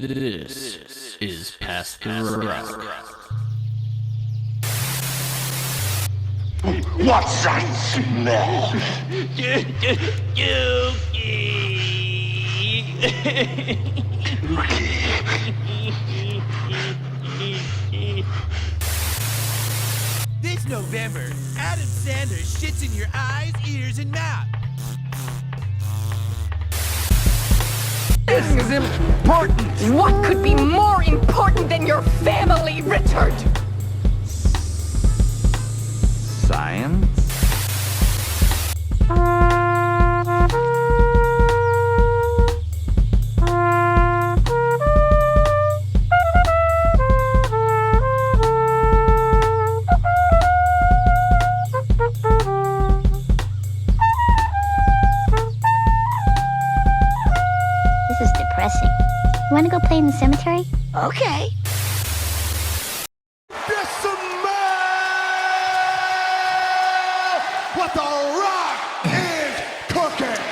This is Past the Rock. What's that smell? This November, Adam Sanders shits in your eyes, ears, and mouth. This is important. What could be more important than your family, Richard? Science? This is depressing. You want to go play in the cemetery? Okay. What the rock is cooking!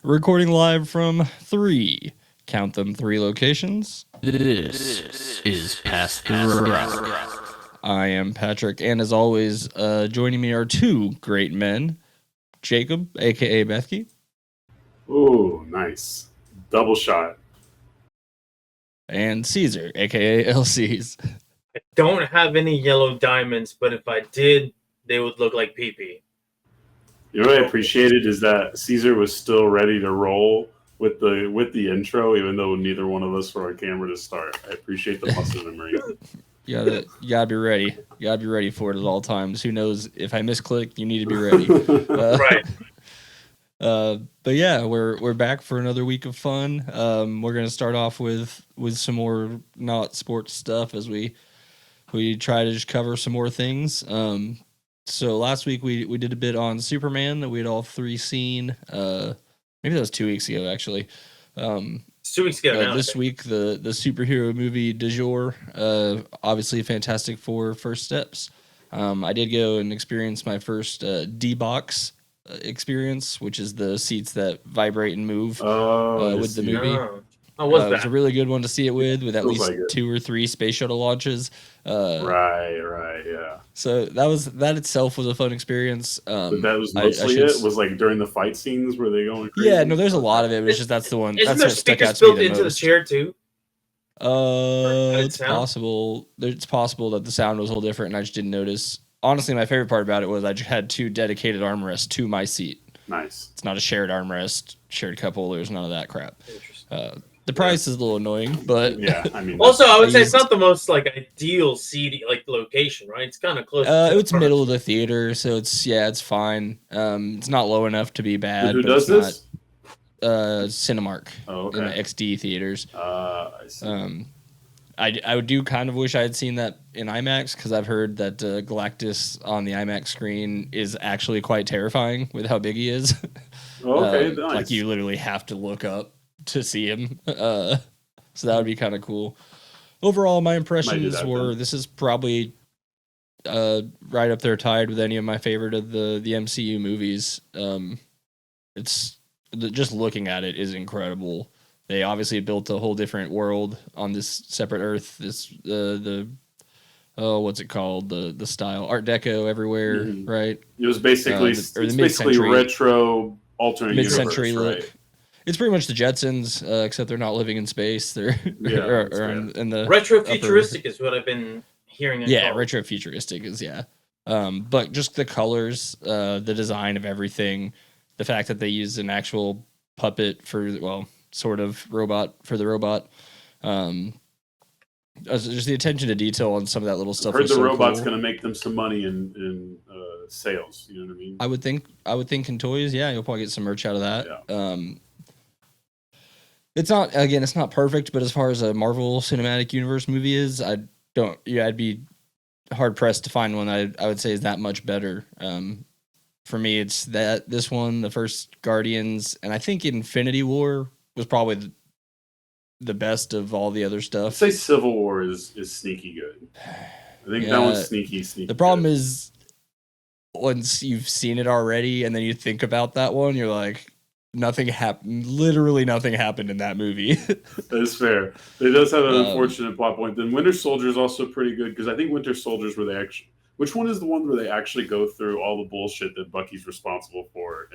Recording live from three locations. This is Past the Rock. I am Patrick, and as always, joining me are two great men, Jacob, aka Bethke, Ooh, nice. Double shot. and Caesar, aka LCs. Don't have any yellow diamonds, but if I did, they would look like pee-pee. You know what I appreciated is that Caesar was still ready to roll with the intro, even though neither one of us were on camera to start. I appreciate the muscle memory. You gotta be ready. You gotta be ready for it at all times. Who knows if I misclick, you need to be ready. Right. But yeah, we're back for another week of fun. We're gonna start off with some more not sports stuff as we try to just cover some more things. So last week we did a bit on Superman that we had all three seen. Maybe that was 2 weeks ago actually. It's 2 weeks ago now. This week the superhero movie du jour, obviously Fantastic Four: First Steps. I did go and experience my first D-Box experience, which is the seats that vibrate and move with the movie. How was It was that? a really good one to see it with at Feels least like it. 2 or 3 space shuttle launches. Right, yeah. So that itself was a fun experience. But that was I mostly should it? Was like during the fight scenes where they going crazy? Yeah, no, there's a lot of it. But it's just that's the one. Isn't That's there what stuck out speakers to me built the into the most. chair too? It's sound? possible. It's possible that the sound was a little different, and I just didn't notice. Honestly, my favorite part about it was I just had 2 dedicated armrests to my seat. Nice. It's not a shared armrest, shared couple. There's none of that crap. Interesting. The price is a little annoying, but Yeah, I mean, Also, I would say used- it's not the most ideal seat location, right? It's kind of close. to it's the middle of the theater, so it's fine. It's not low enough to be bad. who but does it's this? not, Cinemark Oh, in the okay. XD theaters. I see. I do kind of wish I had seen that in IMAX because I've heard that Galactus on the IMAX screen is actually quite terrifying with how big he is. Okay, nice. Like you literally have to look up to see him. So that would be kind of cool. Overall, my impressions that were then. this is probably right up there tied with any of my favorite of the MCU movies. It's just looking at it is incredible. They obviously built a whole different world on this separate Earth. This what's it called? The style Art Deco everywhere, Mhm. right? It was basically the it's basically mid-century- retro alternate Mid-century universe, look. right? It's pretty much the Jetsons, except they're not living in space. They're Yeah, or that's in the retro futuristic is what I've been hearing. it yeah, called. retro futuristic is but just the colors, the design of everything, the fact that they used an actual puppet for sort of robot for the robot. Just the attention to detail on some of that little stuff. Heard was the so robot's cool. going to make them some money in sales. You know what I mean? I would think in toys, yeah, you'll probably get some merch out of that. Yeah. It's not perfect, but as far as a Marvel Cinematic Universe movie is, I'd be hard pressed to find one I would say is that much better. For me, it's this one, the first Guardians, and I think Infinity War was probably the best of all the other I'd stuff. say Civil War is sneaky good. I think that one's sneaky. The problem good. is once you've seen it already and then you think about that one, you're like, nothing happened. Literally nothing happened in that movie. That's fair. It does have an unfortunate plot point. Then Winter Soldier is also pretty good because I think Winter Soldier is where they actually. Which one is the one where they actually go through all the bullshit that Bucky's responsible for?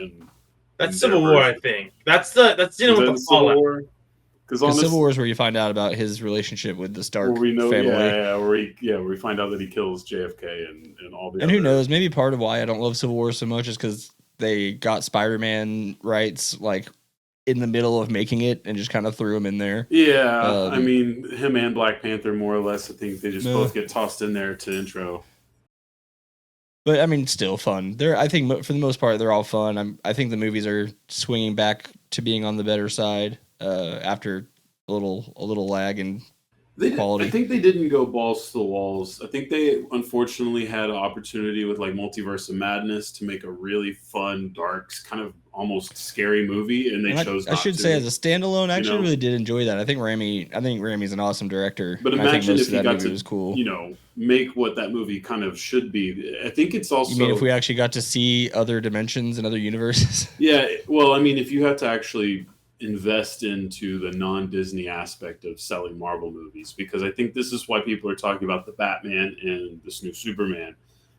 That's Civil War, I think. That's dealing with the fallout. Because Civil War is where you find out about his relationship with the Stark family. family. Where we find out that he kills JFK and all the. And who knows? Maybe part of why I don't love Civil War so much is because they got Spider-Man rights like in the middle of making it and just kind of threw him in there. Yeah, I mean him and Black Panther more or less. I think they just both get tossed in there to intro. But I mean, still fun. I think for the most part, they're all fun. I think the movies are swinging back to being on the better side after a little lag in quality. I think they didn't go balls to the walls. I think they unfortunately had an opportunity with like Multiverse of Madness to make a really fun, dark, kind of almost scary movie, and they chose not to. I should say, as a standalone, I actually really did enjoy that. I think Raimi's an awesome director. But imagine if you got to, was cool. Make what that movie kind of should be. I think it's also. You mean if we actually got to see other dimensions and other universes? Yeah, well, I mean, if you had to actually invest into the non-Disney aspect of selling Marvel movies, because I think this is why people are talking about the Batman and this new Superman.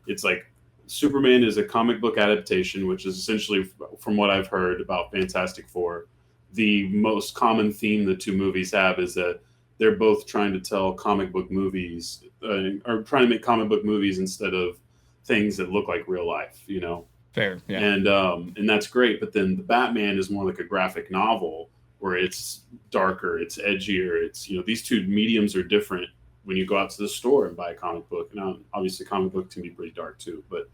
It's like Superman is a comic book adaptation, which is essentially, from what I've heard about Fantastic Four, the most common theme the two movies have is that they're both trying to tell comic book movies, or trying to make comic book movies instead of things that look like real life, Fair, yeah. And that's great. But then the Batman is more like a graphic novel where it's darker, it's edgier. It's, these two mediums are different when you go out to the store and buy a comic book. Now, obviously, comic book can be pretty dark too, but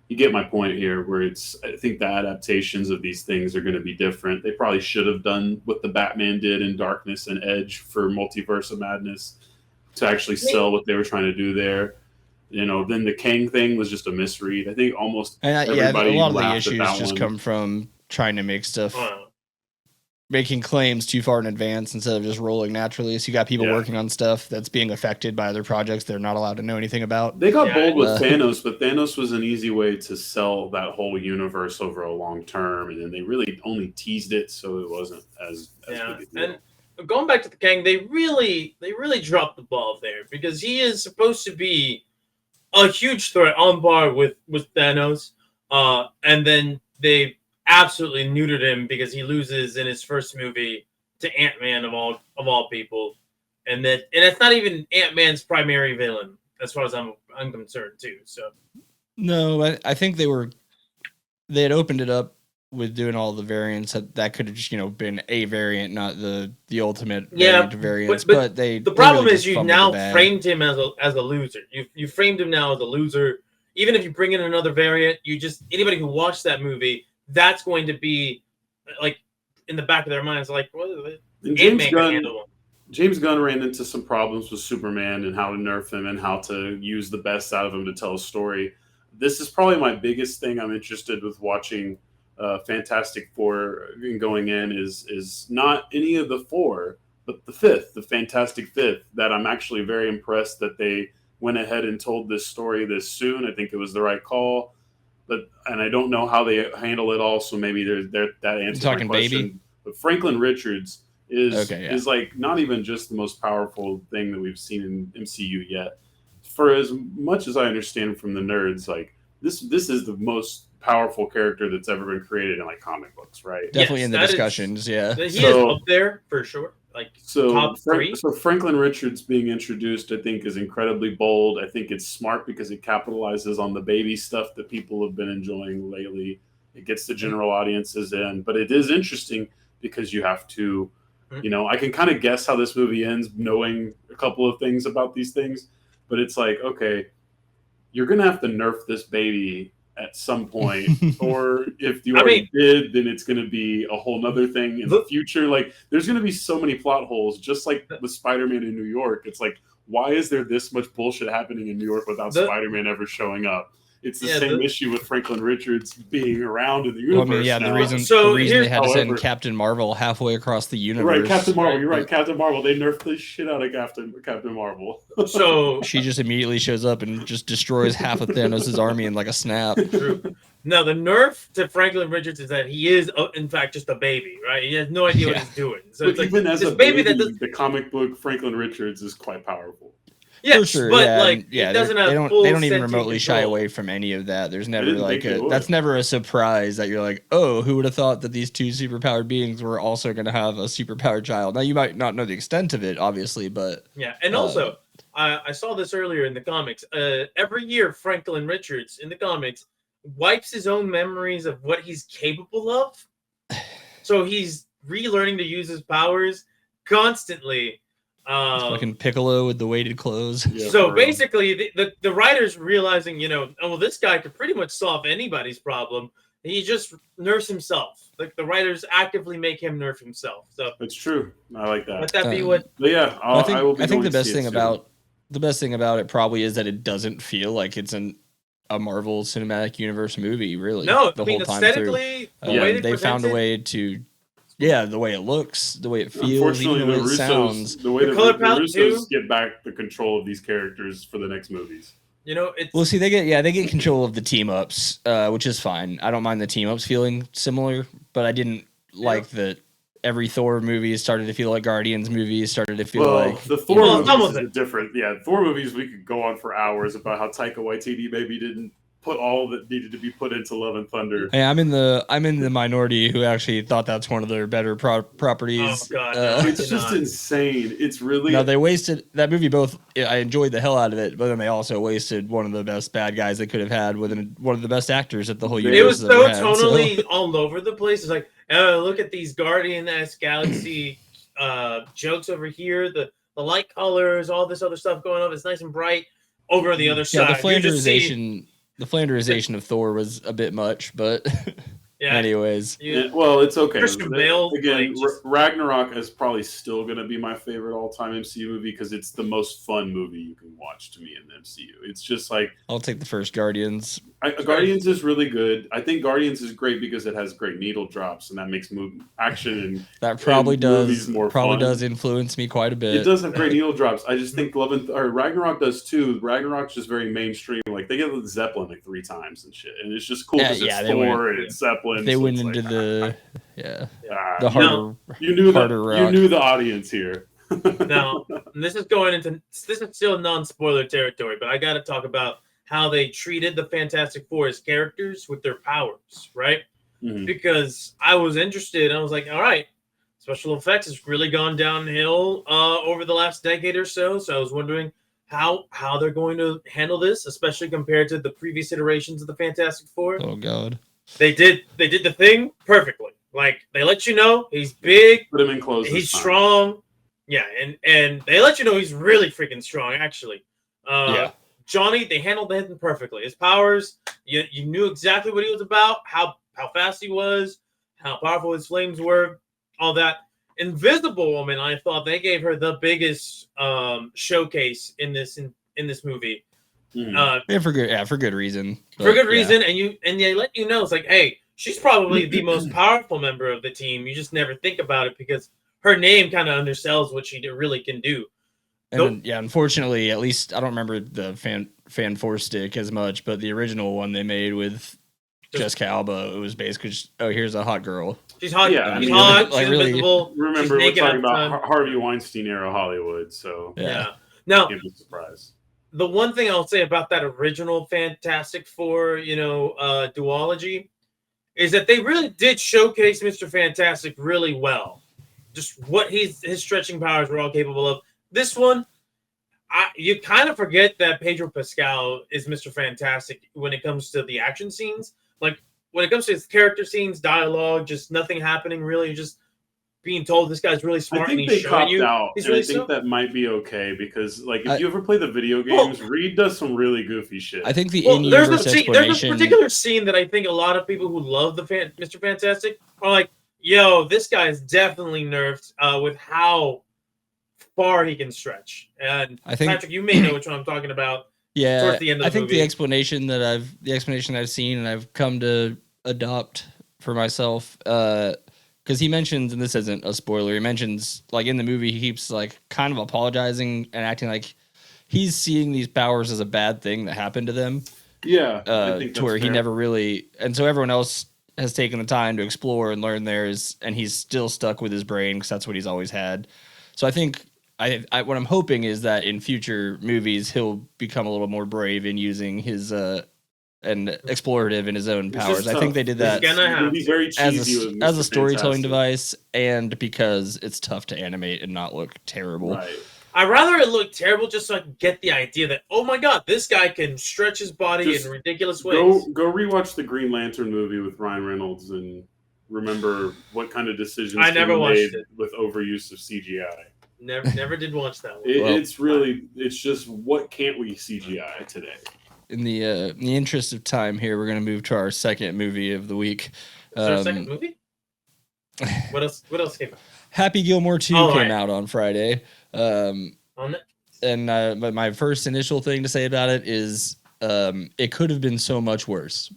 you get my point here where I think the adaptations of these things are going to be different. They probably should have done what the Batman did in Darkness and Edge for Multiverse of Madness to actually sell what they were trying to do there. Then the Kang thing was just a misread. I think almost everybody a lot of the laughed issues at that just one. come from trying to make stuff, making claims too far in advance instead of just rolling naturally. So you got people working on stuff that's being affected by other projects they're not allowed to know anything about. They got bold with Thanos, but Thanos was an easy way to sell that whole universe over a long term, and then they really only teased it, so it wasn't as big a deal. And going back to the Kang, they really dropped the ball there because he is supposed to be a huge threat on par with Thanos, and then they absolutely neutered him because he loses in his first movie to Ant-Man of all people, and it's not even Ant-Man's primary villain as far as I'm concerned too. So no, I think they had opened it up with doing all the variants that could have just been a variant, not the ultimate variants. But the problem is you now framed him as a loser. You framed him now as a loser. Even if you bring in another variant, anybody who watched that movie, that's going to be like in the back of their minds, like, what is it? James Gunn ran into some problems with Superman and how to nerf him and how to use the best out of him to tell a story. This is probably my biggest thing I'm interested with watching Fantastic Four going in is not any of the four, but the Fantastic Fifth, that I'm actually very impressed that they went ahead and told this story this soon. I think it was the right call, and I don't know how they handle it all, so maybe that answers my question. Baby? But Franklin Richards is like not even just the most powerful thing that we've seen in MCU yet. For as much as I understand from the nerds, like this is the most powerful character that's ever been created in like comic books, right? Definitely in the discussions, he is up there for sure. Like top three. So Franklin Richards being introduced, I think, is incredibly bold. I think it's smart because it capitalizes on the baby stuff that people have been enjoying lately. It gets the general audiences in, but it is interesting because you have to, I can kind of guess how this movie ends, knowing a couple of things about these things, but it's like, okay, you're gonna have to nerf this baby at some point, or if you already did, then it's going to be a whole nother thing in the future. Like, there's going to be so many plot holes, just like with Spider-Man in New York. It's like, why is there this much bullshit happening in New York without Spider-Man ever showing up? it's the same issue with Franklin Richards being around in the universe. Well, I mean, now. the reason they had to send Captain Marvel halfway across the universe. Right, Captain Marvel. You're right, Captain Marvel. They nerfed the shit out of Captain Marvel. So she just immediately shows up and just destroys half of Thanos' army in like a snap. True. Now, the nerf to Franklin Richards is that he is, in fact, just a baby, right? He has no idea what he's doing. So but it's like, even as this a baby, the comic book Franklin Richards is quite powerful. Yes, for sure, but he doesn't have they don't even sentient remotely shy control. away from any of that. There's never that's never a surprise that you're like, oh, who would have thought that these two superpowered beings were also going to have a superpowered child? Now you might not know the extent of it, obviously, but yeah, and also I saw this earlier in the comics. Every year, Franklin Richards in the comics wipes his own memories of what he's capable of, so he's relearning to use his powers constantly. Fucking Piccolo with the weighted clothes. Yeah, so basically, the writers realizing, this guy could pretty much solve anybody's problem. He just nerfs himself. Like the writers actively make him nerf himself. So it's true. I like that. Let that be what. But yeah, I think the best thing about it probably is that it doesn't feel like it's a Marvel Cinematic Universe movie. Really, no. the whole time through. The way they found a way to. Yeah, the way it looks, the way it feels, unfortunately, even the way the it sounds. The way the color the palette Russos too. get back the control of these characters for the next movies. It's well. See, they get control of the team ups, which is fine. I don't mind the team ups feeling similar, but I didn't like that every Thor movie started to feel like Guardians movies started to feel like the Thor movies is different. Yeah, Thor movies we could go on for hours about how Taika Waititi maybe didn't put all that needed to be put into Love and Thunder. Hey, I'm in the minority who actually thought that's one of their better properties. Oh god, it's just insane. It's really they wasted that movie. Both I enjoyed the hell out of it, but then they also wasted one of the best bad guys they could have had with one of the best actors at the whole universe. It was so tonally all over the place. It's like, look at these Guardian-esque Galaxy jokes over here. The light colors, all this other stuff going on. It's nice and bright. Over on the other side, the Flanderization of Thor was a bit much, but anyways. Well, it's okay. Christian Bale, again, Ragnarok is probably still going to be my favorite all-time MCU movie because it's the most fun movie you can watch to me in the MCU. It's just like... I'll take the first Guardians. Guardians is really good. I think Guardians is great because it has great needle drops and that makes action and that probably does more fun. Does influence me quite a bit. It does have great needle drops. I just think Ragnarok does too. Ragnarok's just very mainstream. Like they get Zeppelin like 3 times and shit, and it's just cool because it's Thor and it's Zeppelin. They went into the harder. You knew the audience here. Now this is still non-spoiler territory, but I got to talk about how they treated the Fantastic Four as characters with their powers, right? Mm-hmm. Because I was interested. I was like, all right, special effects has really gone downhill over the last decade or so. So I was wondering how they're going to handle this, especially compared to the previous iterations of the Fantastic Four. Oh God, they did the thing perfectly. Like they let you know he's big, put him in clothes. He's strong. Yeah, and they let you know he's really freaking strong. Actually, Johnny, they handled him perfectly. His powers, you knew exactly what he was about, how fast he was, how powerful his flames were, all that. Invisible Woman, I thought they gave her the biggest showcase in this movie. For good reason. For good reason, and they let you know it's like, hey, she's probably the most powerful member of the team. You just never think about it because her name kind of undersells what she really can do. And unfortunately, at least I don't remember the fan four stick as much, but the original one they made with Jessica Alba, it was basically just, here's a hot girl. She's hot. Yeah, she's hot. She's invisible. Remember, we're talking about Harvey Weinstein era Hollywood, so Now, give me a surprise. The one thing I'll say about that original Fantastic Four, duology, is that they really did showcase Mr. Fantastic really well. Just what his stretching powers were all capable of. This one, you kind of forget that Pedro Pascal is Mr. Fantastic when it comes to the action scenes. Like, when it comes to his character scenes, dialogue, just nothing happening really, just being told this guy's really smart. I think and they he's showing copped you, out, he's and really I think so- that might be okay because, like, if you ever play the video games, Reed does some really goofy shit. I think the there's in-universe a explanation... particular scene that I think a lot of people who love the Mr. Fantastic are like, yo, this guy is definitely nerfed with how far he can stretch. And I think, Patrick, you may know which one I'm talking about. Yeah, towards the end of the I think movie. the explanation I've seen and I've come to adopt for myself, because he mentions, and this isn't a spoiler, he mentions like in the movie he keeps like kind of apologizing and acting like he's seeing these powers as a bad thing that happened to them. Yeah, I think To where that's he fair. never really, and so everyone else has taken the time to explore and learn theirs, and he's still stuck with his brain because that's what he's always had. So I think what I'm hoping is that in future movies he'll become a little more brave in using his and explorative in his own It's powers. just I think tough. they did He's that gonna have He's very cheesy with as Mr. a storytelling Fantastic. device, and because it's tough to animate and not look terrible. Right. I'd rather it look terrible just so I can get the idea that, oh my god, this guy can stretch his body Just in ridiculous ways. Go rewatch the Green Lantern movie with Ryan Reynolds and remember what kind of decisions I never he watched made it. with overuse of CGI. Never did watch that one. It's just what can't we CGI today? In the interest of time here, we're going to move to our second movie of the week. Is there a second movie? What else came out? Happy Gilmore 2 Oh, came right. out on Friday. On it? And but my first initial thing to say about it is it could have been so much worse.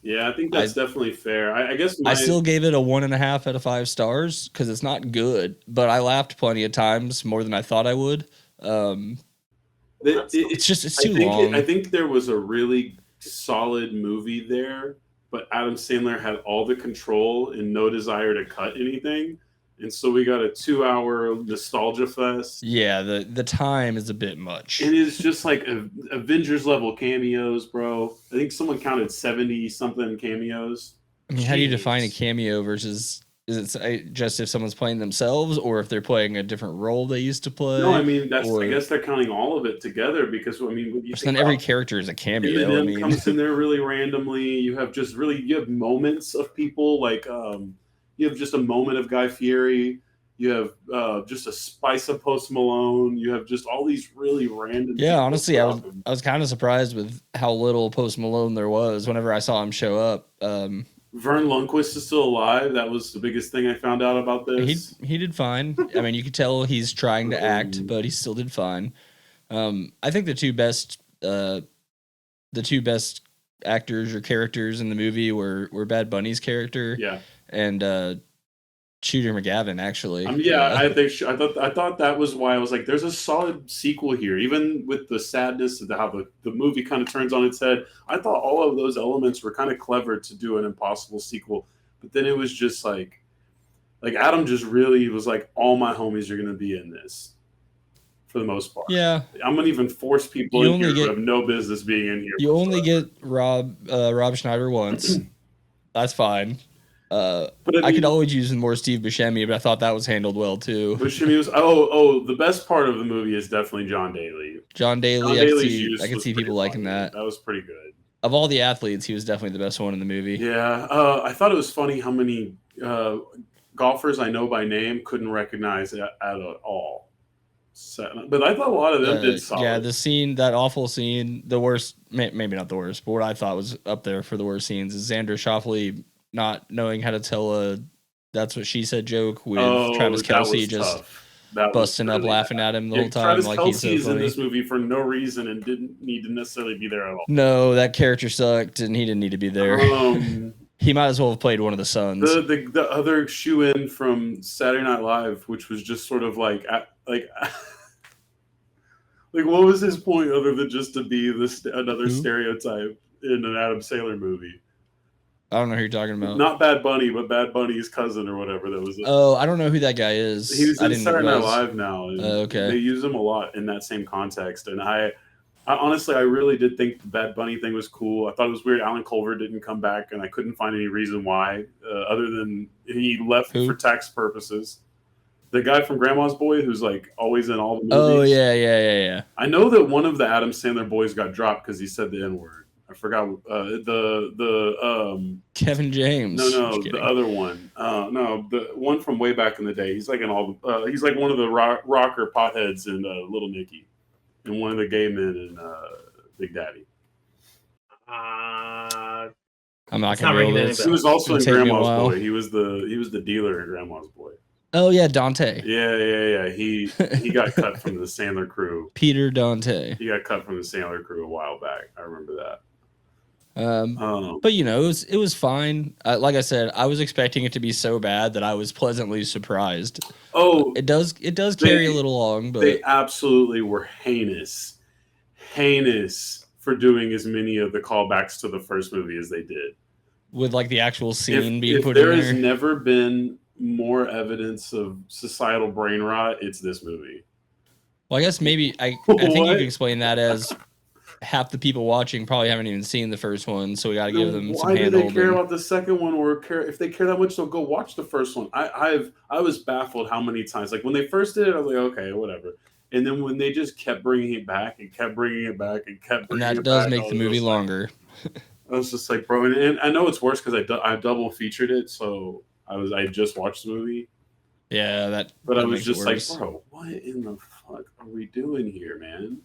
Yeah, I think that's definitely fair. I guess I still gave it a 1.5 out of 5 stars because it's not good, but I laughed plenty of times, more than I thought I would. It's too long. I think there was a really solid movie there, but Adam Sandler had all the control and no desire to cut anything. And so we got a 2-hour nostalgia fest. Yeah, the time is a bit much. It is just like Avengers level cameos, bro. I think someone counted 70 something cameos. I mean, how do you define a cameo versus, is it just if someone's playing themselves or if they're playing a different role they used to play? No, I mean, I guess they're counting all of it together because, I mean, when you then every character is a cameo. Eminem comes in there really randomly. You have moments of people like, you have just a moment of Guy Fieri. You have just a spice of Post Malone. You have just all these really random. Yeah, honestly, I was kind of surprised with how little Post Malone there was whenever I saw him show up. Vern Lundquist is still alive. That was the biggest thing I found out about this. He did fine. I mean, you could tell he's trying to act, but he still did fine. I think the two best actors or characters in the movie were Bad Bunny's character, and Shooter McGavin, actually. I thought that was why I was like, there's a solid sequel here, even with the sadness of how the movie kind of turns on its head. I thought all of those elements were kind of clever to do an impossible sequel, but then it was just like Adam just really was like, all my homies are going to be in this for the most part. Yeah, I'm going to even force people in here who have no business being in here. You only get Rob Schneider once. That's fine. But I could always use more Steve Buscemi, but I thought that was handled well too. Buscemi was the best part of the movie is definitely John Daly. I could see people liking that. That was pretty good. Of all the athletes, he was definitely the best one in the movie. Yeah, I thought it was funny how many golfers I know by name couldn't recognize it at all. So, but I thought a lot of them did solid. Yeah, that awful scene, the worst, maybe not the worst, but what I thought was up there for the worst scenes is Xander Schauffele not knowing how to tell a "that's what she said" joke with Travis Kelce just busting up laughing at him the whole time. Travis like Kelce he's so is funny. In this movie for no reason and didn't need to necessarily be there at all. No, that character sucked and he didn't need to be there. He might as well have played one of the sons. The other shoe-in from Saturday Night Live, which was just sort of like what was his point other than just to be another stereotype in an Adam Sandler movie? I don't know who you're talking about. Not Bad Bunny, but Bad Bunny's cousin or whatever that was. Oh, I don't know who that guy is. He's in Saturday Night Live now. Okay. They use him a lot in that same context. And I honestly, I really did think the Bad Bunny thing was cool. I thought it was weird Alan Culver didn't come back, and I couldn't find any reason why, other than he left for tax purposes. The guy from Grandma's Boy who's like always in all the movies. Oh, yeah. I know that one of the Adam Sandler boys got dropped because he said the N-word. I forgot Kevin James. No, the other one. No, the one from way back in the day. He's like in all. He's like one of the rocker potheads in Little Nicky, and one of the gay men in Big Daddy. I'm not gonna He was also in Grandma's Boy. He was the dealer in Grandma's Boy. Oh yeah, Dante. Yeah. He got cut from the Sandler crew. Peter Dante. He got cut from the Sandler crew a while back. I remember that. But you know, it was fine. Like I said, I was expecting it to be so bad that I was pleasantly surprised. Oh, it does carry a little long, but they absolutely were heinous for doing as many of the callbacks to the first movie as they did. With like the actual scene being if put in there. There has never been more evidence of societal brain rot. It's this movie. Well, I guess maybe I think you can explain that as half the people watching probably haven't even seen the first one, so we got to give them some hand-holding. Why do they care about the second one, or if they care that much, they'll go watch the first one? I was baffled how many times, like when they first did it, I was like, okay, whatever. And then when they just kept bringing it back and kept bringing it back and kept bringing it back, and that does make the movie longer. I was just like, bro, and I know it's worse because I double featured it, so I just watched the movie. Yeah, but I was just like, bro, what in the fuck are we doing here, man?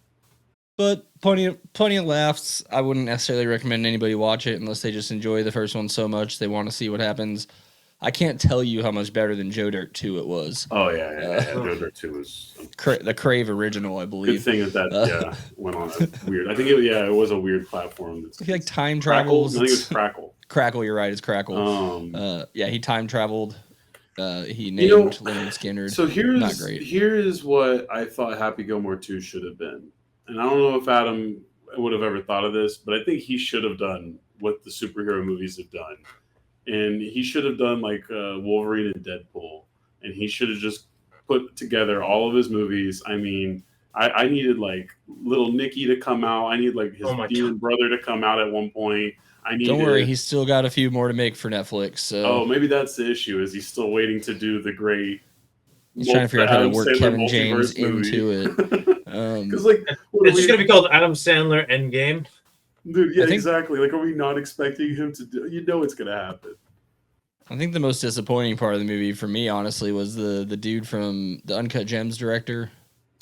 But plenty of laughs. I wouldn't necessarily recommend anybody watch it unless they just enjoy the first one so much they want to see what happens. I can't tell you how much better than Joe Dirt 2 it was. Oh yeah. Joe Dirt 2 was the Crave original, I believe. Good thing that went on a weird. I think it was a weird platform. I feel like time travels. I think it was Crackle. Crackle, you're right. It's Crackle. He time traveled. He named Leonard Skinner. So not great. Here's what I thought Happy Gilmore 2 should have been. And I don't know if Adam would have ever thought of this, but I think he should have done what the superhero movies have done. And he should have done like Wolverine and Deadpool. And he should have just put together all of his movies. I mean, I needed like little Nicky to come out. I need like his demon brother to come out at one point. Don't worry, he's still got a few more to make for Netflix. So. Oh, maybe that's the issue, is he's still waiting to do the great. He's trying to figure out how to work Kevin James into it. Because it's just gonna be called Adam Sandler Endgame. Dude, yeah, exactly. Like, are we not expecting him to do? You know, it's gonna happen. I think the most disappointing part of the movie for me, honestly, was the dude from the Uncut Gems director.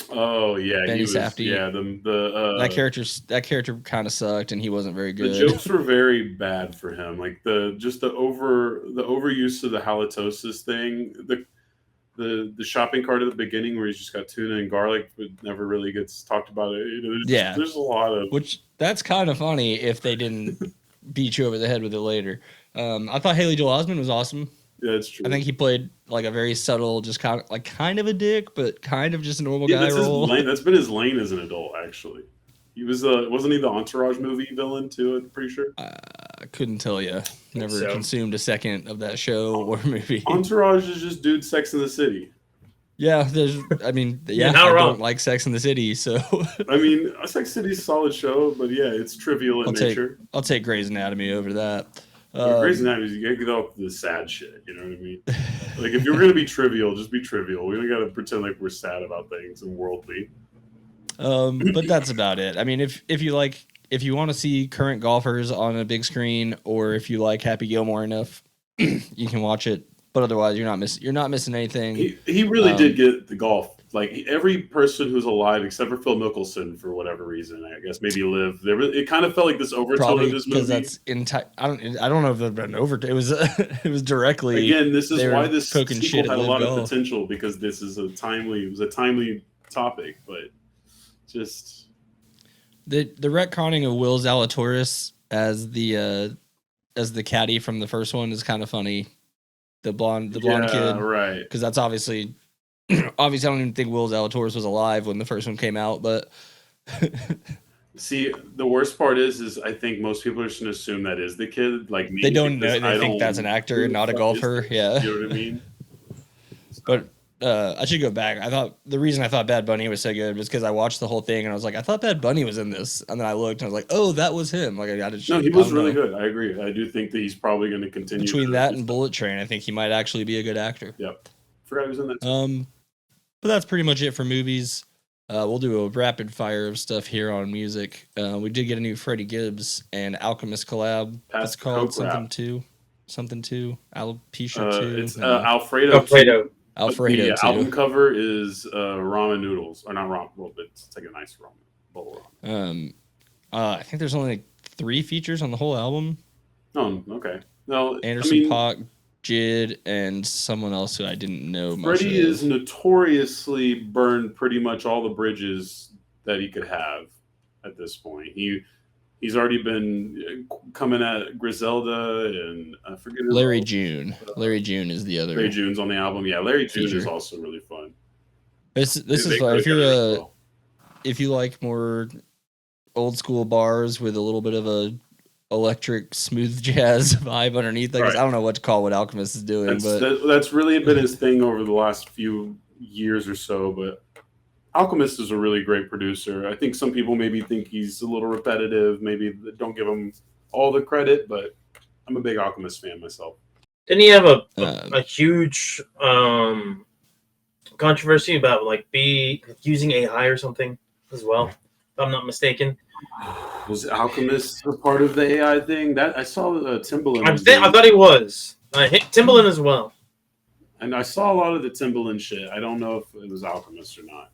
Oh yeah, Benny Safdie. Yeah, that character kind of sucked, and he wasn't very good. The jokes were very bad for him. Like the overuse of the halitosis thing. The shopping cart at the beginning where he's just got tuna and garlic, but never really gets talked about it. You know, there's a lot of that's kind of funny if they didn't beat you over the head with it later. I thought Haley Joel Osment was awesome. Yeah, it's true. I think he played like a very subtle, just kind of a dick, but kind of just a normal guy role. That's been his lane as an adult, actually. He was wasn't he the Entourage movie villain too? I'm pretty sure. I couldn't tell you. Never consumed a second of that show or movie. Entourage is just dude Sex in the City. Yeah, I don't like Sex in the City, so. I mean, Sex in the City's a solid show, but yeah, it's trivial in nature. I'll take Grey's Anatomy over that. Grey's Anatomy, you gotta get off the sad shit. You know what I mean? Like, if you're gonna be trivial, just be trivial. We don't gotta pretend like we're sad about things and worldly. But that's about it. I mean, if you want to see current golfers on a big screen, or if you like Happy Gilmore enough, you can watch it. But otherwise, you're not missing anything. He really did get the golf. Like, every person who's alive except for Phil Mickelson, for whatever reason, I guess maybe lived. It kind of felt like this overtone of this movie. Because that's I don't know if there's been overtone. It was directly. Again, this is why this sequel had a lot of potential, because this is a timely topic, but just the retconning of Will Zalatoris as the caddy from the first one is kind of funny. The blonde kid, right? Because that's obviously I don't even think Will Zalatoris was alive when the first one came out, but see, the worst part is I think most people are just gonna assume that is the kid. Like me, they don't know. They think that's an actor, not a golfer. Yeah, you know what I mean. But I should go back. The reason I thought Bad Bunny was so good was because I watched the whole thing and I was like, I thought Bad Bunny was in this, and then I looked and I was like, oh, that was him. Like, he was really good. I agree. I do think that he's probably going to continue. Between that and Bullet Train, I think he might actually be a good actor. Yep. Forgot he was in that. But that's pretty much it for movies. We'll do a rapid fire of stuff here on music. We did get a new Freddie Gibbs and Alchemist collab. It's called something two. Alopecia 2. It's Alfredo. Alfredo. The album cover is ramen noodles, or not ramen, but it's like a nice ramen bowl. I think there's only 3 features on the whole album. Oh, okay. No, Anderson .Paak, Jid, and someone else who I didn't know much Freddie of. is notoriously burned pretty much all the bridges that he could have at this point. He's already been coming at Griselda, and I forget who Larry else. June. Larry June is the other. Larry June's on the album. Yeah, Larry June is feature. also really fun. This They is go fun. If together as well. if you like more old school bars with a little bit of a electric smooth jazz vibe underneath, I guess. Right. I don't know what to call what Alchemist is doing, That's really been his thing over the last few years or so. But Alchemist is a really great producer. I think some people maybe think he's a little repetitive. Maybe don't give him all the credit, but I'm a big Alchemist fan myself. Didn't he have a huge controversy about like using AI or something as well? If I'm not mistaken. Was Alchemist a part of the AI thing? That I saw Timbaland. I thought he was. Timbaland as well. And I saw a lot of the Timbaland shit. I don't know if it was Alchemist or not.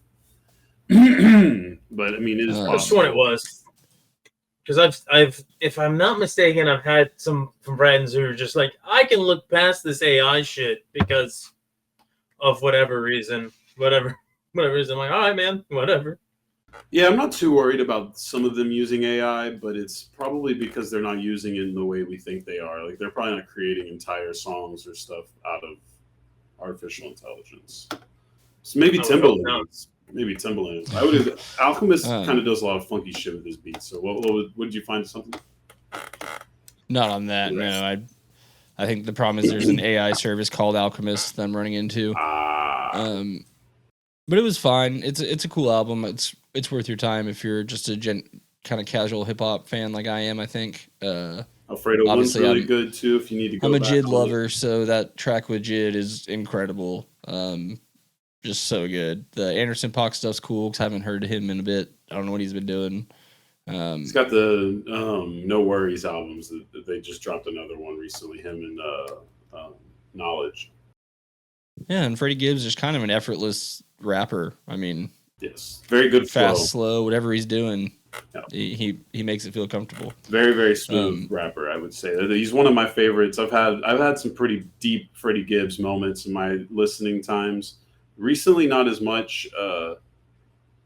But I mean, it is I just what it was. Because I've, if I'm not mistaken, I've had some friends who are just like, I can look past this AI shit because of whatever reason, whatever reason. I'm like, all right, man, whatever. Yeah, I'm not too worried about some of them using AI, but it's probably because they're not using it in the way we think they are. Like, they're probably not creating entire songs or stuff out of artificial intelligence. So maybe Timbaland is. Maybe Timbaland. Alchemist kind of does a lot of funky shit with his beats. So what did you find something? not on that. No, I think the problem is there's an AI service called Alchemist that I'm running into. But it was fine. It's a cool album. It's worth your time if you're just a kind of casual hip hop fan like I am. I think. Alfredo one's really good too. If you need to go, I'm a Jid lover, so that track with Jid is incredible. Just so good. The Anderson .Paak stuff's cool because I haven't heard him in a bit. I don't know what he's been doing. He's got the No Worries albums. They just dropped another one recently. Him and Knowledge. Yeah, and Freddie Gibbs is kind of an effortless rapper. I mean, yes, very good fast, flow. slow, whatever he's doing. Yeah. He makes it feel comfortable. Very, very smooth rapper, I would say. He's one of my favorites. I've had some pretty deep Freddie Gibbs moments in my listening times. Recently, not as much.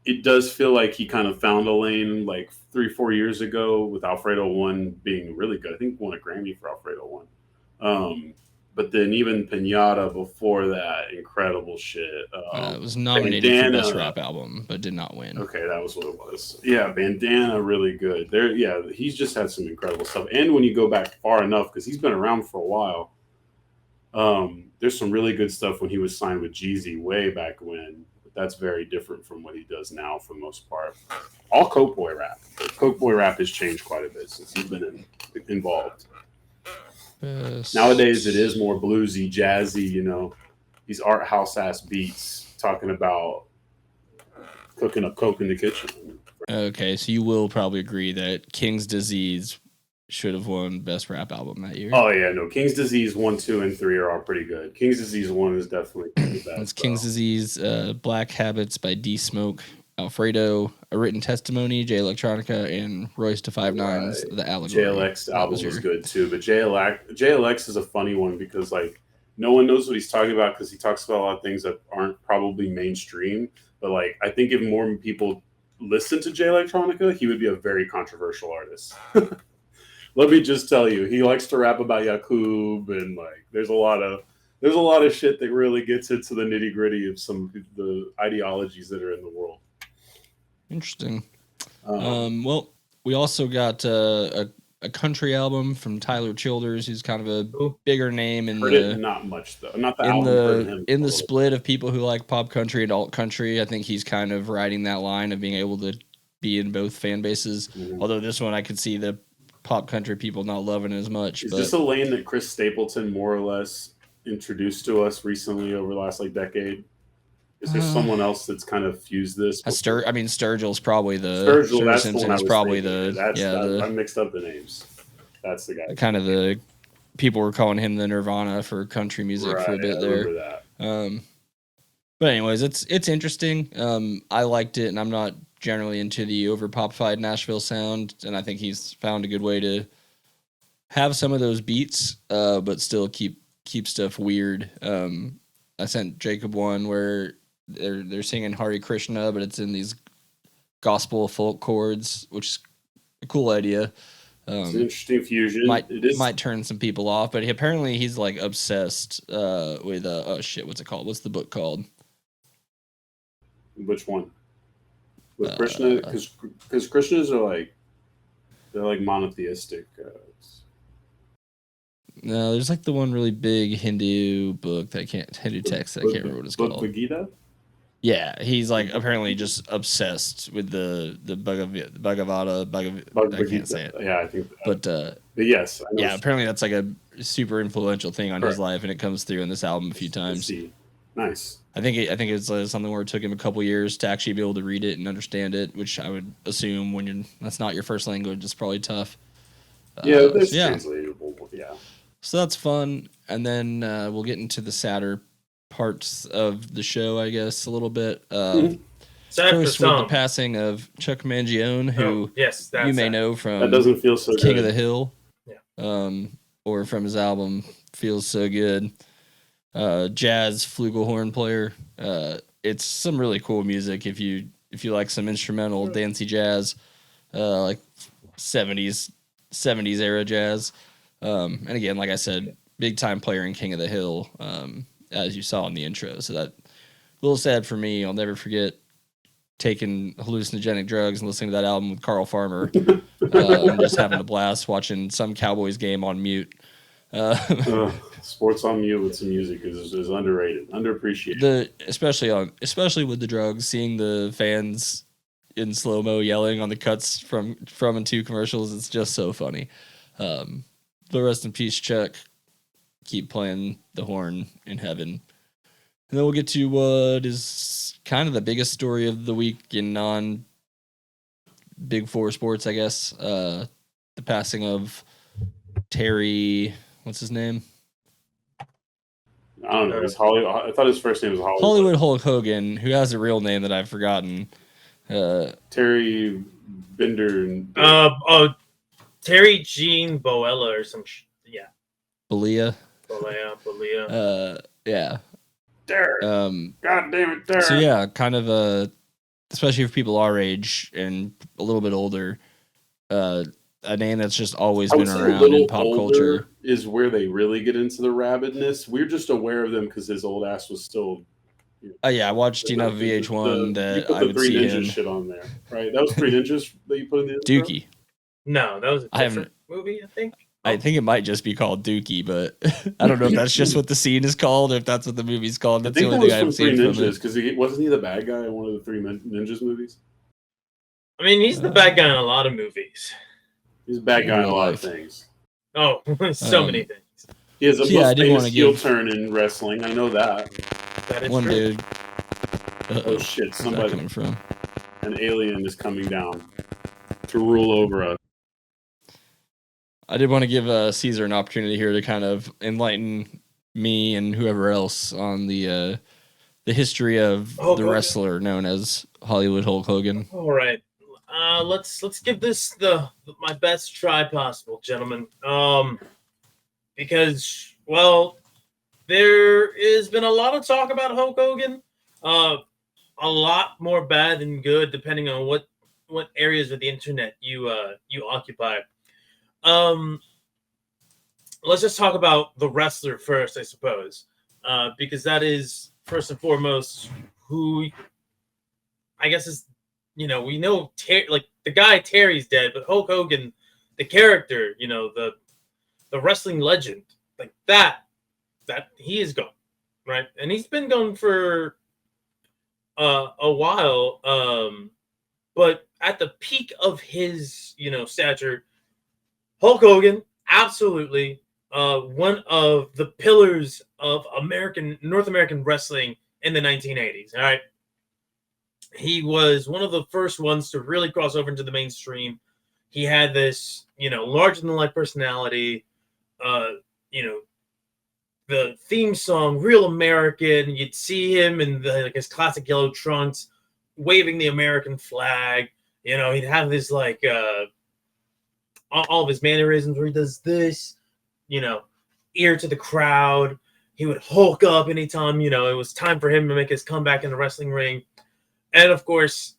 It does feel like he kind of found a lane like 3-4 years ago with Alfredo 1 being really good. I think he won a Grammy for Alfredo 1. But then even Pinata before that, incredible shit. It was nominated for Best Rap Album, but did not win. Okay, that was what it was. Yeah, Bandana, really good. He's just had some incredible stuff. And when you go back far enough, because he's been around for a while, there's some really good stuff when he was signed with Jeezy way back when. But that's very different from what he does now for the most part. All Coke Boy rap. But Coke Boy rap has changed quite a bit since he's been involved. Nowadays, it is more bluesy, jazzy, these art house ass beats talking about cooking up coke in the kitchen. Okay, so you will probably agree that King's Disease should have won Best Rap Album that year. Oh, yeah, no. King's Disease 1, 2, and 3 are all pretty good. King's Disease 1 is definitely the best. It's King's Disease, Black Habits by D Smoke, Alfredo, A Written Testimony, Jay Electronica, and Royce to 5'9's The Allegory. JLX album was good too, but JLX is a funny one because like no one knows what he's talking about because he talks about a lot of things that aren't probably mainstream. But like I think if more people listen to Jay Electronica, he would be a very controversial artist. Let me just tell you, he likes to rap about Yakub and like there's a lot of shit that really gets into the nitty gritty of some of the ideologies that are in the world. Interesting. Well, we also got a country album from Tyler Childers, who's kind of a bigger name in not much though. Not the in the split of people who like pop country and alt country. I think he's kind of riding that line of being able to be in both fan bases. Mm-hmm. Although this one, I could see the pop country people not loving it as much. Is this a lane that Chris Stapleton more or less introduced to us recently over the last decade? Is there someone else that's kind of fused this? Sturgill's probably the Sturgill. That's the one I was probably thinking. I mixed up the names. That's the guy. Kind of the people were calling him the Nirvana for country music for a bit there. That. But anyways, it's interesting. I liked it, and I'm not generally into the over popified Nashville sound, and I think he's found a good way to have some of those beats, but still keep keep stuff weird. I sent Jacob one where they're singing Hare Krishna, but it's in these gospel folk chords, which is a cool idea. It's an interesting fusion. Might turn some people off, but he's like obsessed with oh shit, what's it called? What's the book called? Which one? With Krishna, because Krishnas are they're like monotheistic. No, there's like the one really big Hindu book Hindu text that I can't remember what it's called. The Gita? Yeah, he's like apparently just obsessed with the Bhagavata. I can't say it. Yeah, I think. But yes. Yeah, apparently that's like a super influential thing on his life, and it comes through in this album a few times. Nice. I think it's something where it took him a couple years to actually be able to read it and understand it, which I would assume that's not your first language, it's probably tough. It's translatable. Yeah. So that's fun, and then we'll get into the sadder parts of the show, I guess, a little bit. First, with the passing of Chuck Mangione, who you may know from That Doesn't Feel So King Good. of the Hill, Yeah. or from his album Feels So Good. Jazz flugelhorn player. It's some really cool music if you like some instrumental dancey jazz, like 70s era jazz. And again, like I said, big time player in King of the Hill, as you saw in the intro. So that a little sad for me. I'll never forget taking hallucinogenic drugs and listening to that album with Carl Farmer, and just having a blast watching some Cowboys game on mute. Sports on mute with some music is underrated, underappreciated. Especially with the drugs, seeing the fans in slow mo yelling on the cuts from and to commercials, it's just so funny. The rest in peace, Chuck. Keep playing the horn in heaven. And then we'll get to what is kind of the biggest story of the week in non Big Four sports, I guess. The passing of Terry. What's his name? I don't know. It's Hollywood. I thought his first name was Hollywood. Hollywood Hulk Hogan, who has a real name that I've forgotten. Terry Bender. Terry Jean Boella or some yeah. Bollea. Yeah. Derek. God damn it, Derek. So yeah, kind of especially for people our age and a little bit older, a name that's just always been around in pop culture is where they really get into the rabidness. We're just aware of them because his old ass was still. Yeah, I watched enough VH1 that I would see him. Shit on there, right? That was Three Ninjas that you put in the intro? Dookie. No, that was a different movie, I think. I think it might just be called Dookie, but I don't know if that's just what the scene is called or if that's what the movie's called. That's I think the only that thing was I've from seen Three Ninjas because wasn't he the bad guy in one of the Three Ninjas movies? I mean, he's the bad guy in a lot of movies. He's a bad guy in a lot of things. Oh, so many things. He has a most famous heel turn in wrestling. I know that. That is one true. dude. Oh shit! Somebody coming from? An alien is coming down to rule over us. I did want to give Caesar an opportunity here to kind of enlighten me and whoever else on the history of the wrestler known as Hollywood Hulk Hogan. All right, let's give this my best try possible, gentlemen. Because there has been a lot of talk about Hulk Hogan. A lot more bad than good, depending on what areas of the internet you occupy. Let's just talk about the wrestler first, I suppose, because that is first and foremost who I guess is, we know like the guy Terry's dead, but Hulk Hogan, the character, the wrestling legend, like that he is gone, right? And he's been gone for a while, but at the peak of his stature, Hulk Hogan, absolutely one of the pillars of North American wrestling in the 1980s. All right, he was one of the first ones to really cross over into the mainstream. He had this larger than life personality. The theme song, Real American, you'd see him in his classic yellow trunks, waving the American flag. He'd have this all of his mannerisms where he does this, ear to the crowd, He would Hulk up anytime, it was time for him to make his comeback in the wrestling ring. And of course,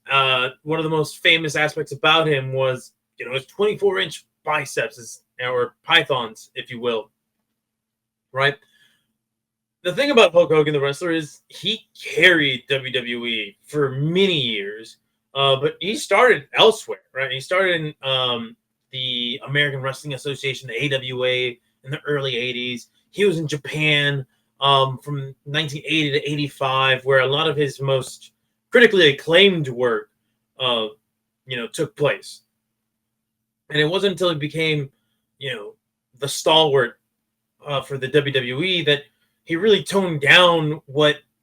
one of the most famous aspects about him was, his 24-inch biceps, or pythons, if you will. Right? The thing about Hulk Hogan, the wrestler, is he carried WWE for many years, but he started elsewhere, right? He started in the American Wrestling Association, the AWA, in the early 80s. He was in Japan from 1980 to 85, where a lot of his most critically acclaimed work, took place. And it wasn't until he became, the stalwart for the WWE that he really toned down whatever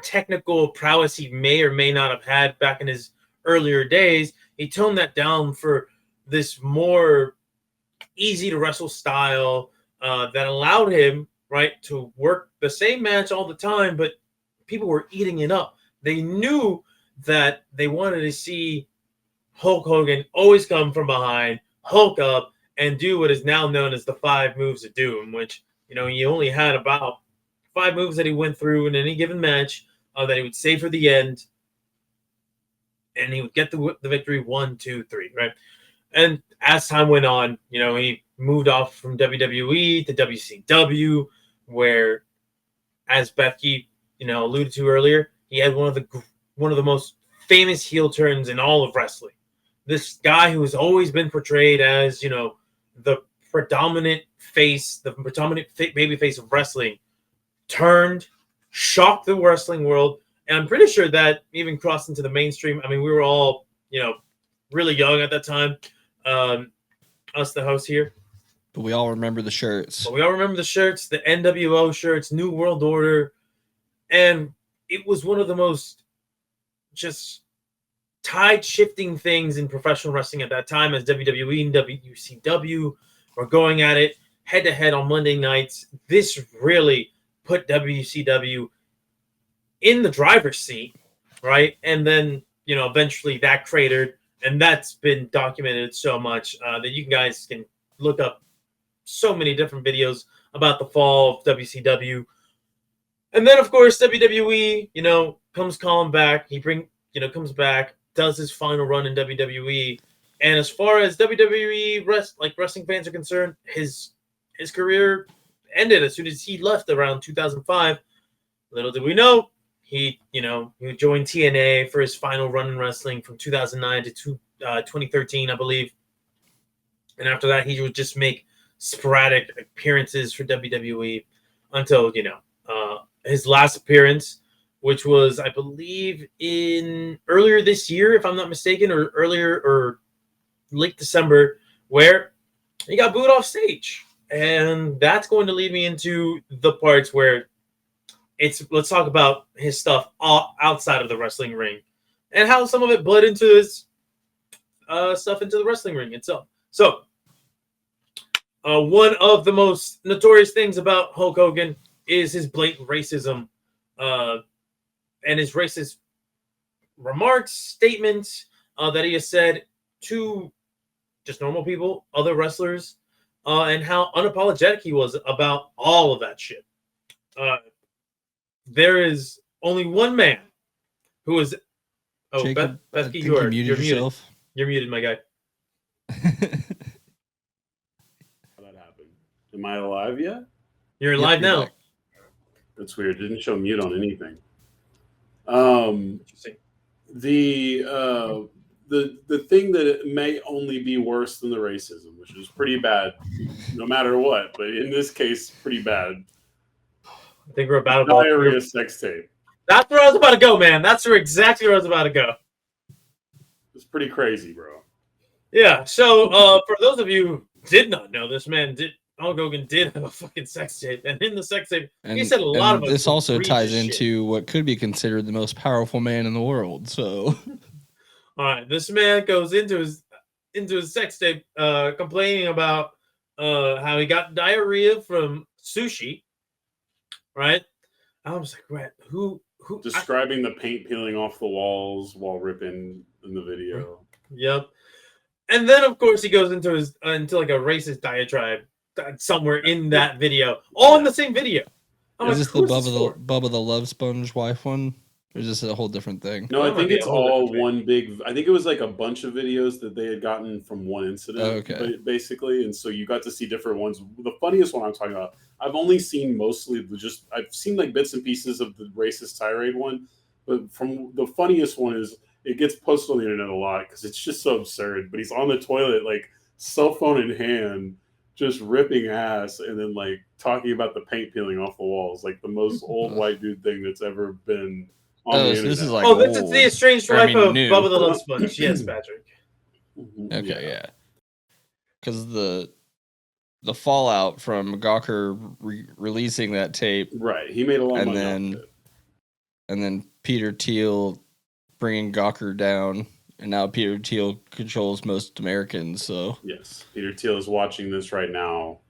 technical prowess he may or may not have had back in his earlier days. He toned that down for this more easy to wrestle style that allowed him, right, to work the same match all the time, but people were eating it up. They knew that they wanted to see Hulk Hogan always come from behind, Hulk up, and do what is now known as the 5 moves of doom, which, he only had about 5 moves that he went through in any given match that he would save for the end, and he would get the victory 1, 2, 3, right? And as time went on, he moved off from WWE to WCW, where, as Becky, alluded to earlier, he had one of the most famous heel turns in all of wrestling. This guy who has always been portrayed as, the predominant face, the predominant baby face of wrestling, turned, shocked the wrestling world, and I'm pretty sure that even crossed into the mainstream. I mean, we were all, really young at that time, us, the hosts here. But we all remember the shirts. The NWO shirts, New World Order, and it was one of the most just tide-shifting things in professional wrestling at that time, as WWE and WCW were going at it head-to-head on Monday nights. This really put WCW in the driver's seat, right? And then, eventually that cratered, and that's been documented so much that you guys can look up so many different videos about the fall of WCW. And then, of course, WWE, comes calling back. He comes back, does his final run in WWE. And as far as WWE wrestling fans are concerned, his career ended as soon as he left around 2005. Little did we know, he joined TNA for his final run in wrestling from 2009 to 2013, I believe. And after that, he would just make sporadic appearances for WWE until, his last appearance, which was, I believe, in earlier this year, if I'm not mistaken, or late December, where he got booed off stage. And that's going to lead me into the parts where let's talk about his stuff outside of the wrestling ring and how some of it bled into his stuff into the wrestling ring itself. So, one of the most notorious things about Hulk Hogan is his blatant racism and his racist remarks, statements that he has said to just normal people, other wrestlers, and how unapologetic he was about all of that shit. There is only one man who is. Oh, Jacob, Bethke, you're muted. You're muted, my guy. How that happened? Am I alive yet? You're live now. back. That's weird. It didn't show mute on anything. Interesting. The thing that it may only be worse than the racism, which is pretty bad, no matter what. But in this case, pretty bad. I think we're about to Diarrhea sex tape. That's where I was about to go, man. That's exactly where I was about to go. It's pretty crazy, bro. Yeah. So, for those of you who did not know, Hulk Hogan did have a fucking sex tape, and in the sex tape, he said a lot of. This also ties into what could be considered the most powerful man in the world. So, all right, this man goes into his sex tape, complaining about how he got diarrhea from sushi. Right? I was like, right, who describing the paint peeling off the walls while ripping in the video. Yep. And then, of course, he goes into like a racist diatribe somewhere in that video, all in the same video. I'm Is like, this the who's this for? Bubba the Love Sponge wife one? Or is this a whole different thing? No, That I might think be a it's whole all different one big. I think it was like a bunch of videos that they had gotten from one incident, Okay. basically, and so you got to see different ones. The funniest one I'm talking about, I've only seen mostly I've seen like bits and pieces of the racist tirade one, but from the funniest one is it gets posted on the internet a lot because it's just so absurd. But he's on the toilet, like cell phone in hand, just ripping ass, and then like talking about the paint peeling off the walls, like the most old white dude thing that's ever been. On the So this is internet. like This is the estranged Or, I wife mean, of new. Bubba the Love Sponge. Yes, Patrick. Okay, yeah. Because the fallout from Gawker releasing that tape, Right, he made a lot of money off it. And then Peter Thiel bringing Gawker down, and now Peter Thiel controls most Americans. So yes, Peter Thiel is watching this right now.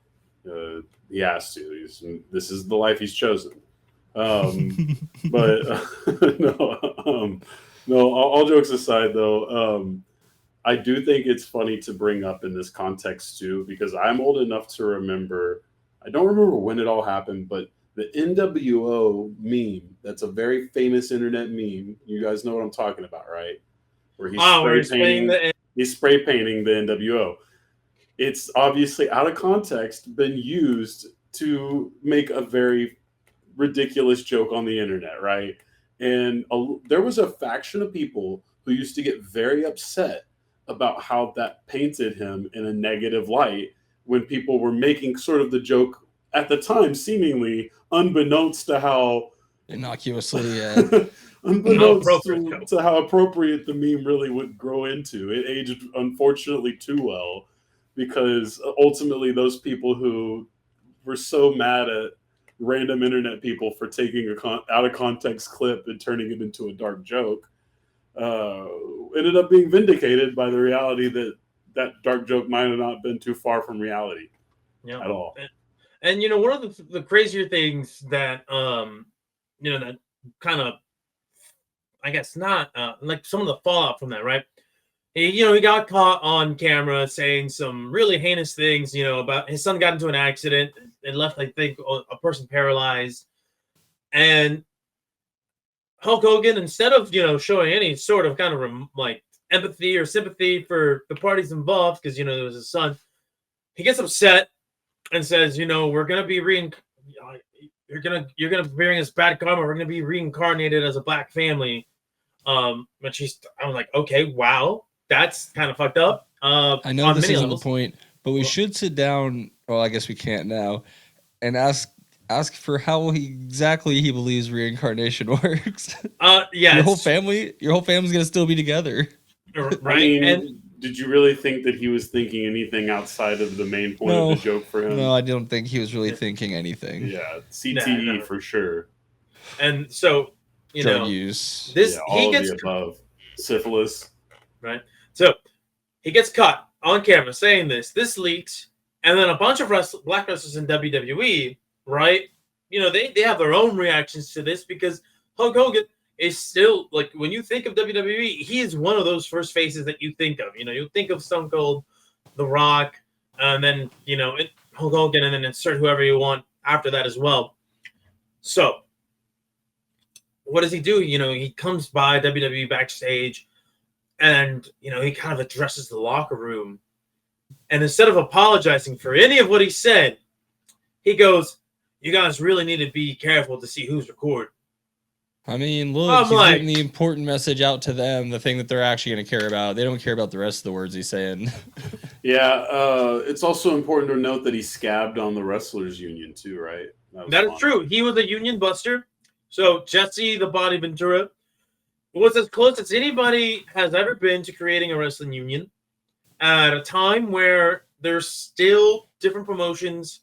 He has to. This is the life he's chosen. But no, all jokes aside, though, I do think it's funny to bring up in this context too, because I'm old enough to remember. I don't remember when it all happened, but the NWO meme. That's a very famous internet meme. You guys know what I'm talking about, right? Where he's spray painting the NWO. It's obviously out of context, been used to make a very ridiculous joke on the internet, right? And there was a faction of people who used to get very upset about how that painted him in a negative light when people were making sort of the joke at the time, seemingly unbeknownst to how innocuously, unbeknownst to how appropriate the meme really would grow into. It aged unfortunately too well, because ultimately those people who were so mad at random internet people for taking out of context clip and turning it into a dark joke ended up being vindicated by the reality that that dark joke might have not been too far from reality at all. And one of the crazier things that that kind of, I guess, not like some of the fallout from that, right? He got caught on camera saying some really heinous things, about his son got into an accident and left, I think, a person paralyzed. And Hulk Hogan, instead of, showing any sort of kind of like empathy or sympathy for the parties involved, because, it was his son, he gets upset and says, we're going to be you're going to bring us bad karma. We're going to be reincarnated as a black family. I'm like, okay, wow. That's kind of fucked up. I know this isn't the point, but we should sit down. Well, I guess we can't now, and ask for how exactly he believes reincarnation works. Yeah, your whole family's gonna still be together, right? I mean, did you really think that he was thinking anything outside of the main point of the joke for him? No, I don't think he was really thinking anything. Yeah, CTE for sure. And so, drug use. He gets the above. Syphilis. Right. So he gets caught on camera saying this. This leaks, and then a bunch of black wrestlers in WWE, right? They have their own reactions to this, because Hulk Hogan is still, like, when you think of WWE, he is one of those first faces that you think of. You think of Stone Cold, The Rock, and then Hulk Hogan, and then insert whoever you want after that as well. So what does he do? He comes by WWE backstage. And, he kind of addresses the locker room. And instead of apologizing for any of what he said, he goes, you guys really need to be careful to see who's recording. I mean, look, he's getting the important message out to them, the thing that they're actually going to care about. They don't care about the rest of the words he's saying. Yeah, it's also important to note that he scabbed on the Wrestlers Union too, right? That is true. He was a union buster. So Jesse the Body Ventura was as close as anybody has ever been to creating a wrestling union at a time where there's still different promotions,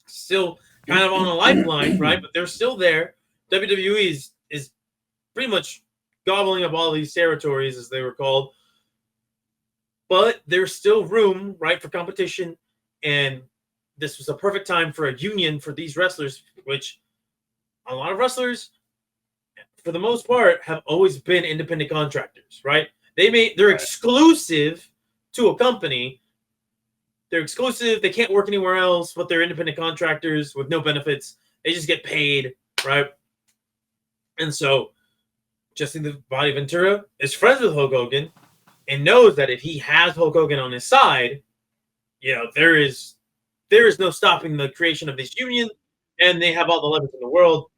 still kind of on a lifeline, right? But they're still there. WWE is pretty much gobbling up all these territories, as they were called. But there's still room, right, for competition. And this was a perfect time for a union for these wrestlers, which a lot of wrestlers, for the most part, have always been independent contractors, right? They're exclusive to a company, they're exclusive. They can't work anywhere else, but they're independent contractors with no benefits. They just get paid, right? And so Jesse the Body Ventura is friends with Hulk Hogan and knows that if he has Hulk Hogan on his side, there is no stopping the creation of this union, and they have all the leverage in the world.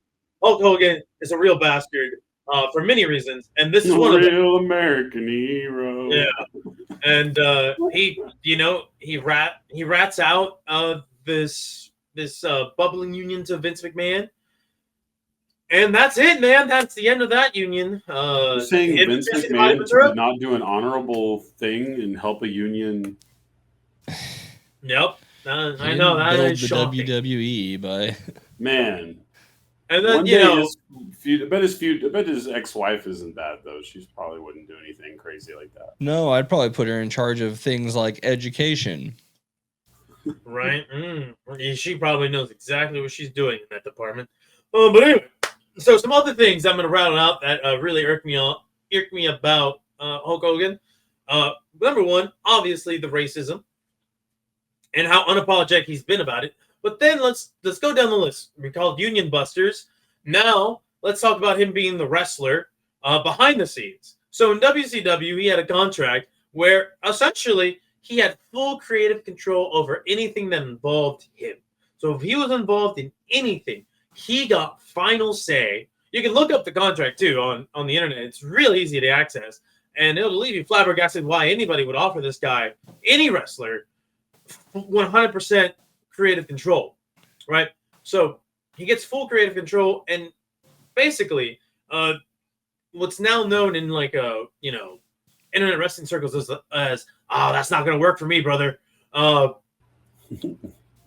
Hulk Hogan is a real bastard for many reasons, and this is one of them. Real American hero. Yeah, and he rats out this bubbling union to Vince McMahon, and that's it, man. That's the end of that union. You're saying Vince McMahon did not do an honorable thing and help a union? Yep, I know that build is the shocking. WWE by Man. And then I bet his ex-wife isn't bad though. She probably wouldn't do anything crazy like that. No, I'd probably put her in charge of things like education. Right? She probably knows exactly what she's doing in that department. But anyway, so some other things I'm going to rattle out that really irked me about Hulk Hogan. Number one, obviously the racism and how unapologetic he's been about it. But then let's go down the list. We called Union Busters. Now let's talk about him being the wrestler behind the scenes. So in WCW, he had a contract where essentially he had full creative control over anything that involved him. So if he was involved in anything, he got final say. You can look up the contract too on the internet. It's really easy to access, and it'll leave you flabbergasted why anybody would offer this guy, any wrestler, 100% creative control, right? So he gets full creative control, and basically, what's now known in internet wrestling circles as that's not gonna work for me, brother.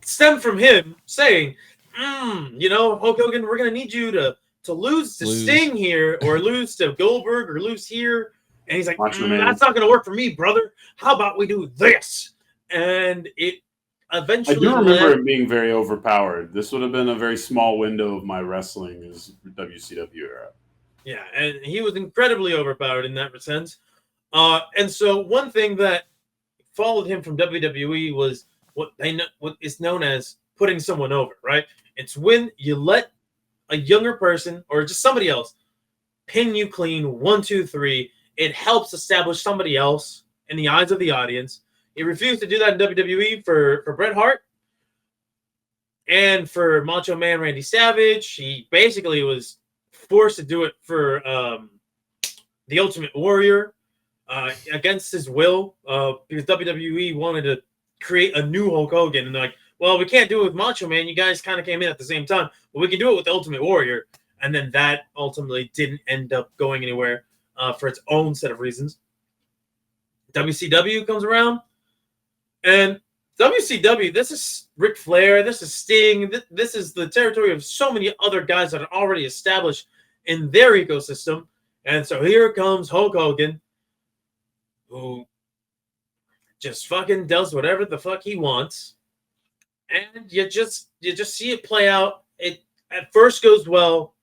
Stemmed from him saying, Hulk Hogan, we're gonna need you to lose to Sting here, or lose to Goldberg, or lose here, and he's like, that's not gonna work for me, brother. How about we do this? And it eventually. I do remember it being very overpowered. This would have been a very small window of my wrestling as WCW era. Yeah, and he was incredibly overpowered in that sense. And so one thing that followed him from WWE was what is known as putting someone over, right? It's when you let a younger person or just somebody else pin you clean 1, 2, 3. It helps establish somebody else in the eyes of the audience. He refused to do that in WWE for Bret Hart and for Macho Man Randy Savage. He basically was forced to do it for the Ultimate Warrior against his will because WWE wanted to create a new Hulk Hogan. And they're like, well, we can't do it with Macho Man. You guys kind of came in at the same time, but we can do it with the Ultimate Warrior. And then that ultimately didn't end up going anywhere for its own set of reasons. WCW comes around. And WCW, this is Ric Flair, this is Sting, this is the territory of so many other guys that are already established in their ecosystem. And so here comes Hulk Hogan, who just fucking does whatever the fuck he wants. And you just see it play out. It at first goes well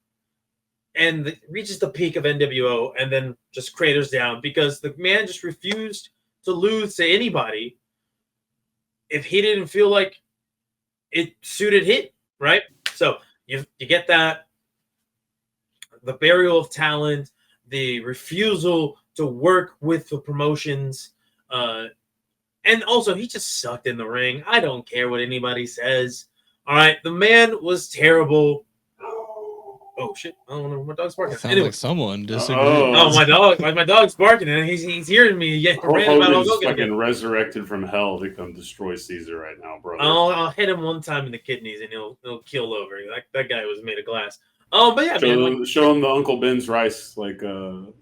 and reaches the peak of NWO and then just craters down because the man just refused to lose to anybody if he didn't feel like it suited him, right? So you get that, the burial of talent, the refusal to work with the promotions, and also he just sucked in the ring. I don't care what anybody says. All right, the man was terrible. Oh shit! I don't know. My dog's barking. Sounds anyway. like someone disagrees. Oh, my dog's barking, and he's hearing me. Hogan's fucking resurrected from hell to come destroy Caesar right now, bro. I'll hit him one time in the kidneys, and he'll keel over. That guy was made of glass. Oh, but yeah, show him the Uncle Ben's rice, like Tony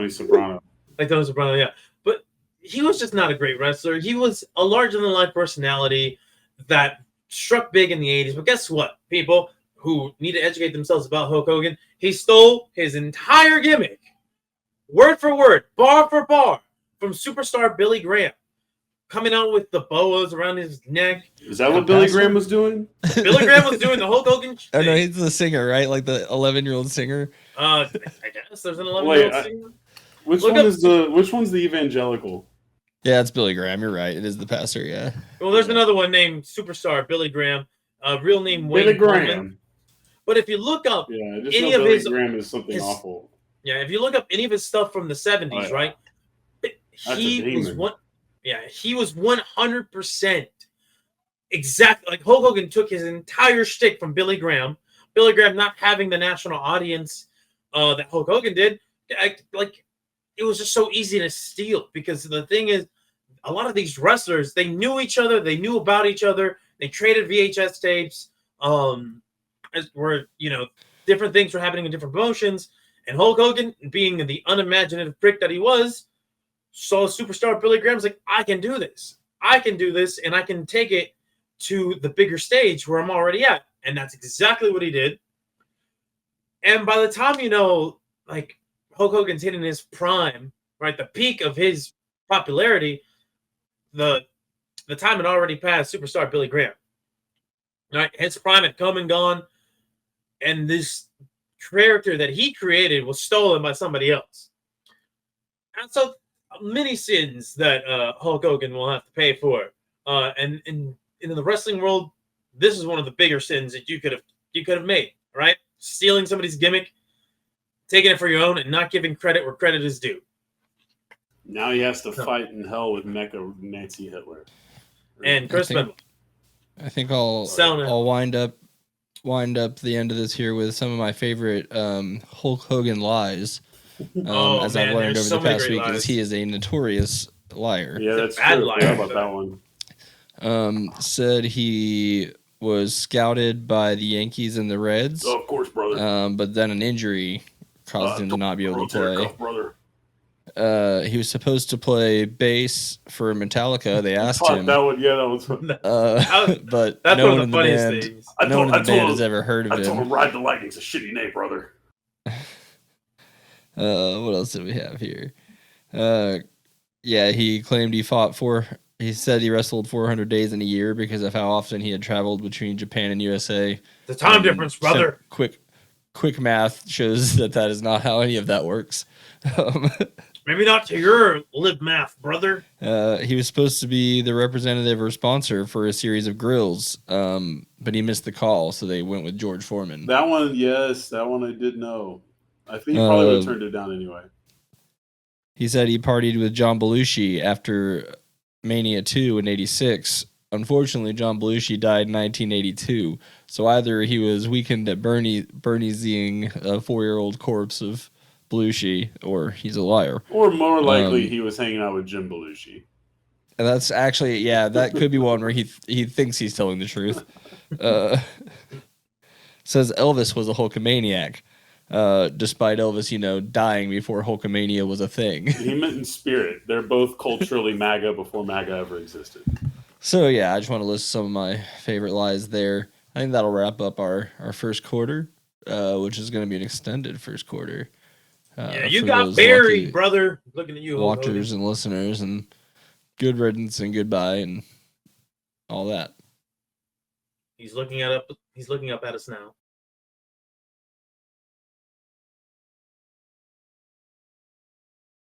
Soprano. Like Tony Soprano, yeah. But he was just not a great wrestler. He was a larger-than-life personality that struck big in the 80s. But guess what, people who need to educate themselves about Hulk Hogan, he stole his entire gimmick, word for word, bar for bar, from superstar Billy Graham, coming out with the boas around his neck. Is that what Billy Graham was doing? Billy Graham was doing the Hulk Hogan thing. Oh, no, he's the singer, right? Like the 11-year-old singer. I guess there's an 11-year-old singer. Which one's the evangelical? Yeah, it's Billy Graham. You're right. It is the passer. Yeah. Well, there's another one named Superstar Billy Graham, real name Wayne Billy Coleman. Graham. But if you look up Yeah, just any know of Billy his, Graham is something awful. yeah, if you look up any of his stuff from the 70s, Oh, yeah. right? That's He a was demon. one. Yeah, he was 100% exactly like Hulk Hogan took his entire shtick from Billy Graham. Billy Graham not having the national audience that Hulk Hogan did, like it was just so easy to steal because the thing is, a lot of these wrestlers they knew each other, they knew about each other, they traded VHS tapes, as where different things were happening in different promotions, and Hulk Hogan, being the unimaginative prick that he was, saw Superstar Billy Graham's like, I can do this, and I can take it to the bigger stage where I'm already at, and that's exactly what he did. And by the time like Hulk Hogan's hitting his prime, right, the peak of his popularity, the time had already passed. Superstar Billy Graham, right, his prime had come and gone, and this character that he created was stolen by somebody else. And so many sins that Hulk Hogan will have to pay for, and in the wrestling world, this is one of the bigger sins that you could have made, right? Stealing somebody's gimmick, taking it for your own, and not giving credit where credit is due. Now he has to fight in hell with Mecha Nancy Hitler and Chris Benoit. I think I'll wind up the end of this here with some of my favorite Hulk Hogan lies. As I've learned over the past week, is he is a notorious liar. Yeah, that's true. How about that one? Said he was scouted by the Yankees and the Reds. Oh, of course, brother. But then an injury caused him to not be able to play. Cuff, brother. He was supposed to play bass for Metallica. They asked him. That was but that's no one one of in the the funniest band, things. no one in the band has ever heard of I told him. him Ride the Lightning's a shitty name, brother. What else did we have here? Yeah, he claimed he said he wrestled 400 days in a year because of how often he had traveled between Japan and USA. The time difference, brother. Quick math shows that is not how any of that works. Maybe not to your lib math, brother. He was supposed to be the representative or sponsor for a series of grills, but he missed the call, so they went with George Foreman. That one, yes, that one I did know. I think he probably would have turned it down anyway. He said he partied with John Belushi after Mania 2 in '86. Unfortunately, John Belushi died in 1982, so either he was weakened at Bernie's-ing a 4-year-old corpse of Belushi, or he's a liar. Or more likely, he was hanging out with Jim Belushi. And that's actually, yeah, that could be one where he thinks he's telling the truth. Says Elvis was a Hulkamaniac, despite Elvis, dying before Hulkamania was a thing. He meant in spirit. They're both culturally MAGA before MAGA ever existed. So, yeah, I just want to list some of my favorite lies there. I think that'll wrap up our first quarter, which is going to be an extended first quarter. Yeah, you got buried, brother. Looking at you, watchers and listeners, and good riddance and goodbye and all that. He's looking up at us now.